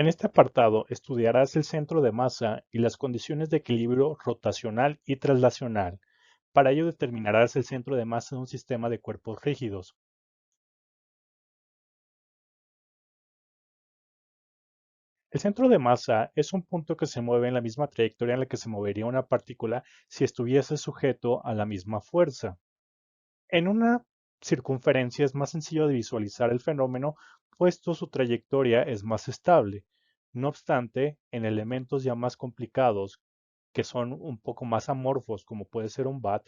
En este apartado estudiarás el centro de masa y las condiciones de equilibrio rotacional y traslacional. Para ello determinarás el centro de masa de un sistema de cuerpos rígidos. El centro de masa es un punto que se mueve en la misma trayectoria en la que se movería una partícula si estuviese sujeto a la misma fuerza. En una circunferencia es más sencillo de visualizar el fenómeno, puesto su trayectoria es más estable. No obstante, en elementos ya más complicados, que son un poco más amorfos, como puede ser un bat,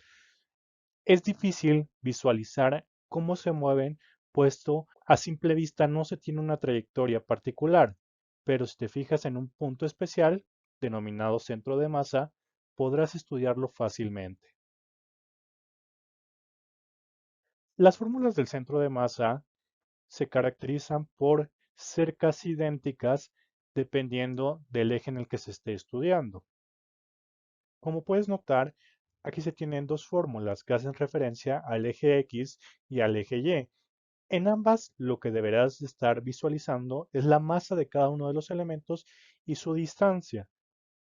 es difícil visualizar cómo se mueven, puesto a simple vista no se tiene una trayectoria particular, pero si te fijas en un punto especial, denominado centro de masa, podrás estudiarlo fácilmente. Las fórmulas del centro de masa se caracterizan por ser casi idénticas dependiendo del eje en el que se esté estudiando. Como puedes notar, aquí se tienen dos fórmulas que hacen referencia al eje X y al eje Y. En ambas, lo que deberás estar visualizando es la masa de cada uno de los elementos y su distancia.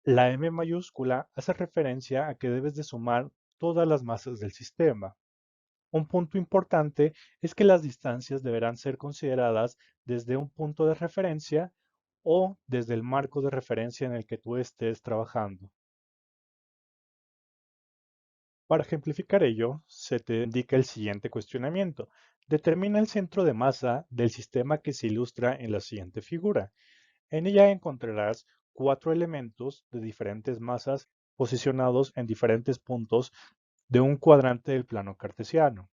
La M mayúscula hace referencia a que debes de sumar todas las masas del sistema. Un punto importante es que las distancias deberán ser consideradas desde un punto de referencia o desde el marco de referencia en el que tú estés trabajando. Para ejemplificar ello, se te indica el siguiente cuestionamiento. Determina el centro de masa del sistema que se ilustra en la siguiente figura. En ella encontrarás cuatro elementos de diferentes masas posicionados en diferentes puntos de un cuadrante del plano cartesiano.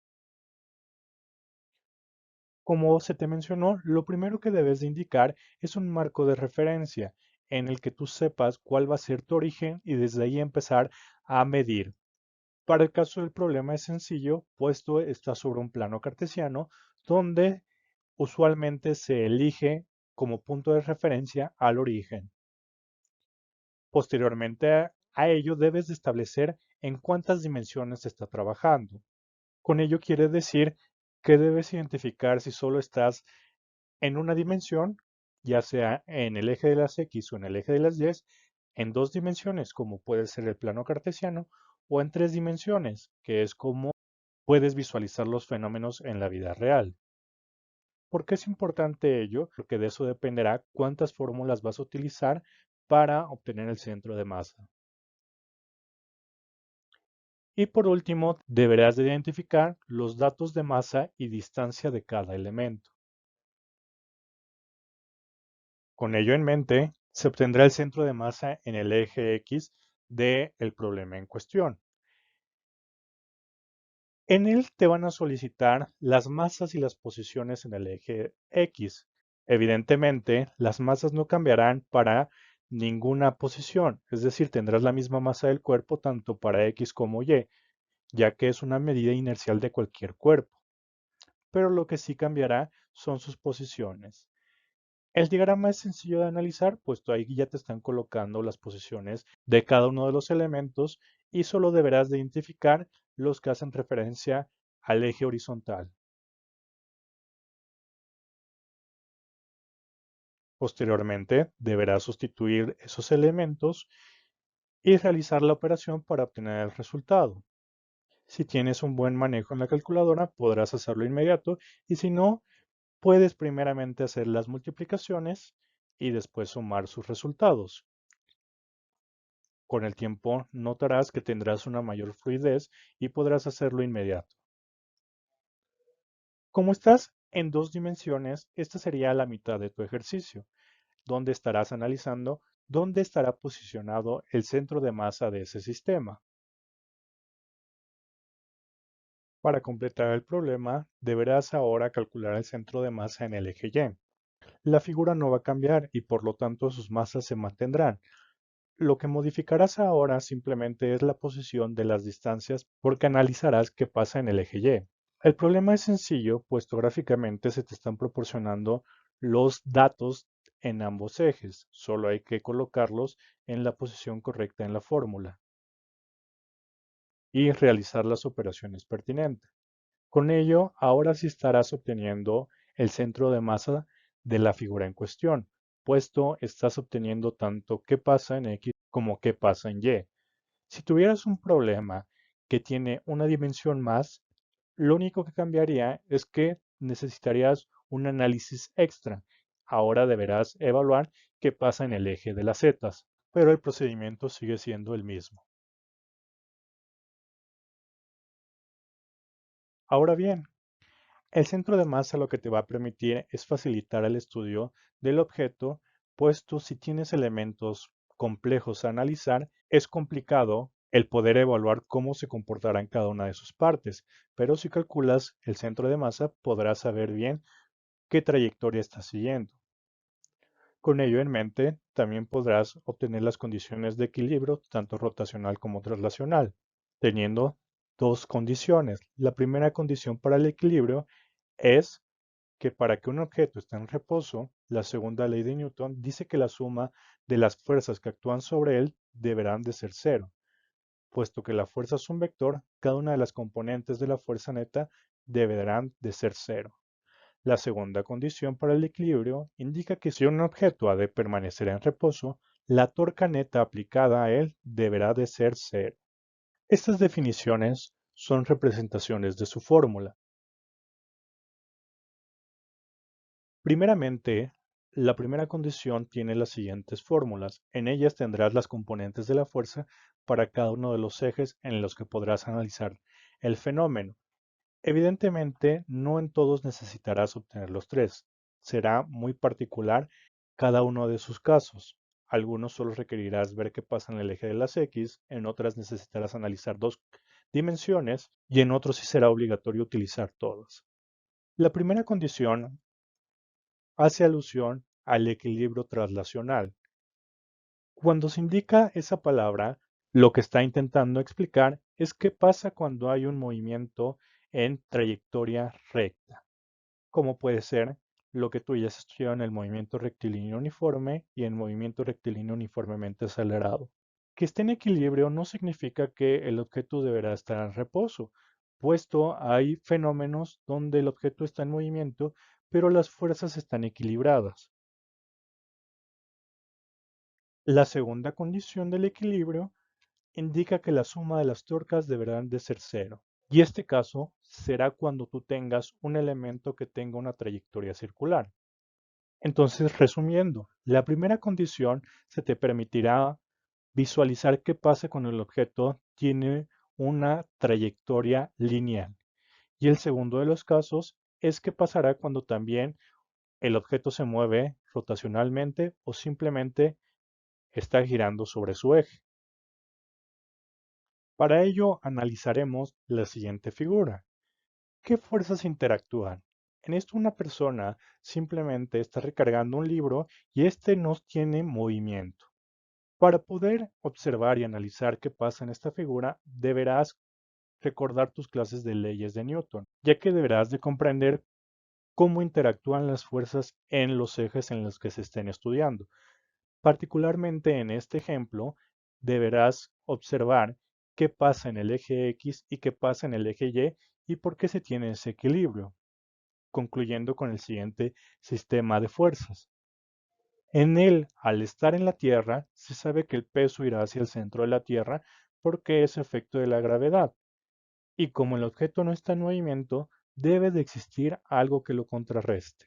Como se te mencionó, lo primero que debes de indicar es un marco de referencia en el que tú sepas cuál va a ser tu origen y desde ahí empezar a medir. Para el caso del problema es sencillo, puesto está sobre un plano cartesiano donde usualmente se elige como punto de referencia al origen. Posteriormente a ello debes de establecer en cuántas dimensiones se está trabajando. Con ello quiere decir que debes identificar si solo estás en una dimensión, ya sea en el eje de las X o en el eje de las Y, en dos dimensiones, como puede ser el plano cartesiano, o en tres dimensiones, que es como puedes visualizar los fenómenos en la vida real. ¿Por qué es importante ello? Porque de eso dependerá cuántas fórmulas vas a utilizar para obtener el centro de masa. Y por último, deberás de identificar los datos de masa y distancia de cada elemento. Con ello en mente, se obtendrá el centro de masa en el eje X del problema en cuestión. En él te van a solicitar las masas y las posiciones en el eje X. Evidentemente, las masas no cambiarán para ninguna posición, es decir, tendrás la misma masa del cuerpo tanto para X como Y, ya que es una medida inercial de cualquier cuerpo. Pero lo que sí cambiará son sus posiciones. El diagrama es sencillo de analizar, puesto ahí ya te están colocando las posiciones de cada uno de los elementos y solo deberás de identificar los que hacen referencia al eje horizontal. Posteriormente, deberás sustituir esos elementos y realizar la operación para obtener el resultado. Si tienes un buen manejo en la calculadora, podrás hacerlo inmediato y si no, puedes primeramente hacer las multiplicaciones y después sumar sus resultados. Con el tiempo notarás que tendrás una mayor fluidez y podrás hacerlo inmediato. Como estás en dos dimensiones, esta sería la mitad de tu ejercicio, donde estarás analizando dónde estará posicionado el centro de masa de ese sistema. Para completar el problema, deberás ahora calcular el centro de masa en el eje Y. La figura no va a cambiar y por lo tanto sus masas se mantendrán. Lo que modificarás ahora simplemente es la posición de las distancias porque analizarás qué pasa en el eje Y. El problema es sencillo, puesto gráficamente se te están proporcionando los datos en ambos ejes. Solo hay que colocarlos en la posición correcta en la fórmula y realizar las operaciones pertinentes. Con ello, ahora sí estarás obteniendo el centro de masa de la figura en cuestión, puesto estás obteniendo tanto qué pasa en X como qué pasa en Y. Si tuvieras un problema que tiene una dimensión más, lo único que cambiaría es que necesitarías un análisis extra. Ahora deberás evaluar qué pasa en el eje de las zetas, pero el procedimiento sigue siendo el mismo. Ahora bien, el centro de masa lo que te va a permitir es facilitar el estudio del objeto, puesto si tienes elementos complejos a analizar, es complicado el poder evaluar cómo se comportará en cada una de sus partes, pero si calculas el centro de masa podrás saber bien qué trayectoria está siguiendo. Con ello en mente, también podrás obtener las condiciones de equilibrio, tanto rotacional como traslacional, teniendo dos condiciones. La primera condición para el equilibrio es que para que un objeto esté en reposo, la segunda ley de Newton dice que la suma de las fuerzas que actúan sobre él deberán de ser cero. Puesto que la fuerza es un vector, cada una de las componentes de la fuerza neta deberán de ser cero. La segunda condición para el equilibrio indica que si un objeto ha de permanecer en reposo, la torca neta aplicada a él deberá de ser cero. Estas definiciones son representaciones de su fórmula. Primeramente, la primera condición tiene las siguientes fórmulas. En ellas tendrás las componentes de la fuerza para cada uno de los ejes en los que podrás analizar el fenómeno. Evidentemente, no en todos necesitarás obtener los tres. Será muy particular cada uno de sus casos. Algunos solo requerirás ver qué pasa en el eje de las X, en otras necesitarás analizar dos dimensiones y en otros sí será obligatorio utilizar todas. La primera condición hace alusión al equilibrio traslacional. Cuando se indica esa palabra, lo que está intentando explicar es qué pasa cuando hay un movimiento en trayectoria recta, como puede ser lo que tú ya has estudiado en el movimiento rectilíneo uniforme y en movimiento rectilíneo uniformemente acelerado. Que esté en equilibrio no significa que el objeto deberá estar en reposo, puesto hay fenómenos donde el objeto está en movimiento, pero las fuerzas están equilibradas. La segunda condición del equilibrio indica que la suma de las tuercas deberán de ser cero. Y este caso será cuando tú tengas un elemento que tenga una trayectoria circular. Entonces, resumiendo, la primera condición se te permitirá visualizar qué pasa cuando el objeto tiene una trayectoria lineal. Y el segundo de los casos es qué pasará cuando también el objeto se mueve rotacionalmente o simplemente está girando sobre su eje. Para ello analizaremos la siguiente figura. ¿Qué fuerzas interactúan? En esto una persona simplemente está recargando un libro y este no tiene movimiento. Para poder observar y analizar qué pasa en esta figura, deberás recordar tus clases de leyes de Newton, ya que deberás de comprender cómo interactúan las fuerzas en los ejes en los que se estén estudiando. Particularmente en este ejemplo, deberás observar qué pasa en el eje X y qué pasa en el eje Y y por qué se tiene ese equilibrio, concluyendo con el siguiente sistema de fuerzas. En él, al estar en la Tierra, se sabe que el peso irá hacia el centro de la Tierra porque es efecto de la gravedad. Y como el objeto no está en movimiento, debe de existir algo que lo contrarreste.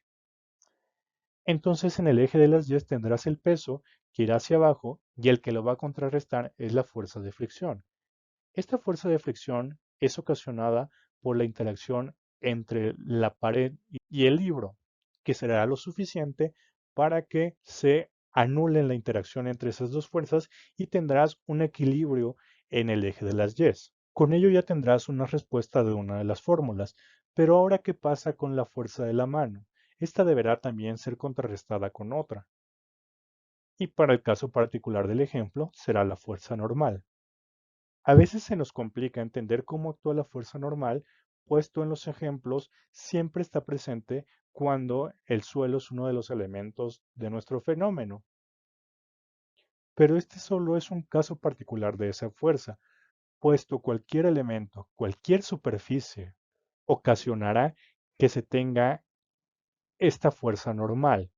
Entonces en el eje de las Y tendrás el peso que irá hacia abajo y el que lo va a contrarrestar es la fuerza de fricción. Esta fuerza de fricción es ocasionada por la interacción entre la pared y el libro, que será lo suficiente para que se anule la interacción entre esas dos fuerzas y tendrás un equilibrio en el eje de las Y. Con ello ya tendrás una respuesta de una de las fórmulas. Pero ahora, ¿qué pasa con la fuerza de la mano? Esta deberá también ser contrarrestada con otra. Y para el caso particular del ejemplo, será la fuerza normal. A veces se nos complica entender cómo actúa la fuerza normal, puesto en los ejemplos siempre está presente cuando el suelo es uno de los elementos de nuestro fenómeno. Pero este solo es un caso particular de esa fuerza, puesto cualquier elemento, cualquier superficie, ocasionará que se tenga esta fuerza normal.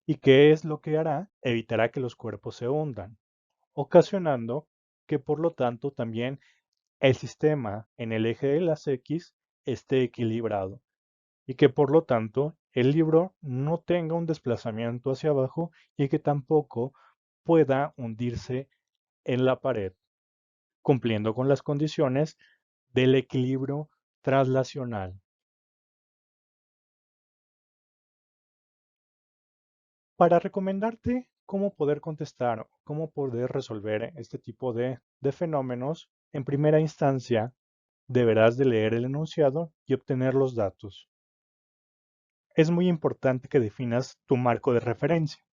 ¿Y qué es lo que hará? Evitará que los cuerpos se hundan, ocasionando que por lo tanto también el sistema en el eje de las X esté equilibrado y que por lo tanto el libro no tenga un desplazamiento hacia abajo y que tampoco pueda hundirse en la pared, cumpliendo con las condiciones del equilibrio traslacional. Para recomendarte cómo poder contestar, cómo poder resolver este tipo de fenómenos, en primera instancia deberás de leer el enunciado y obtener los datos. Es muy importante que definas tu marco de referencia.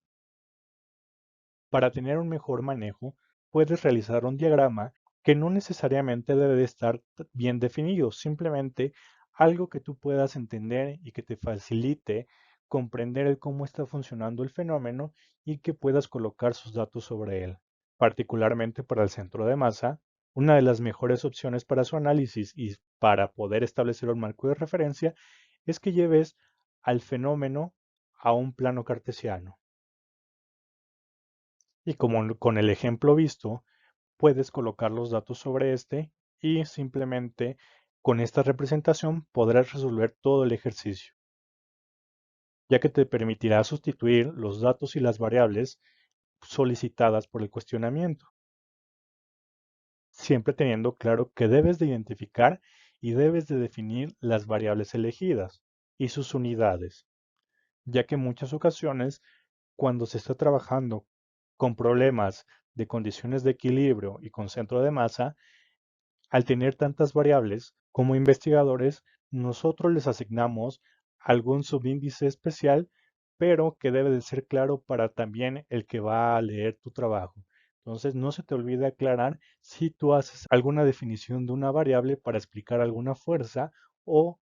Para tener un mejor manejo, puedes realizar un diagrama que no necesariamente debe de estar bien definido, simplemente algo que tú puedas entender y que te facilite comprender el cómo está funcionando el fenómeno y que puedas colocar sus datos sobre él. Particularmente para el centro de masa, una de las mejores opciones para su análisis y para poder establecer un marco de referencia es que lleves al fenómeno a un plano cartesiano. Y como con el ejemplo visto, puedes colocar los datos sobre este y simplemente con esta representación podrás resolver todo el ejercicio, ya que te permitirá sustituir los datos y las variables solicitadas por el cuestionamiento, siempre teniendo claro que debes de identificar y debes de definir las variables elegidas y sus unidades, ya que en muchas ocasiones cuando se está trabajando con problemas de condiciones de equilibrio y con centro de masa, al tener tantas variables, como investigadores, nosotros les asignamos algún subíndice especial, pero que debe de ser claro para también el que va a leer tu trabajo. Entonces, no se te olvide aclarar si tú haces alguna definición de una variable para explicar alguna fuerza o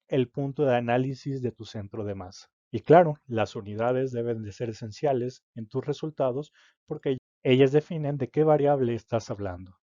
el punto de análisis de tu centro de masa. Y claro, las unidades deben de ser esenciales en tus resultados porque ellas definen de qué variable estás hablando.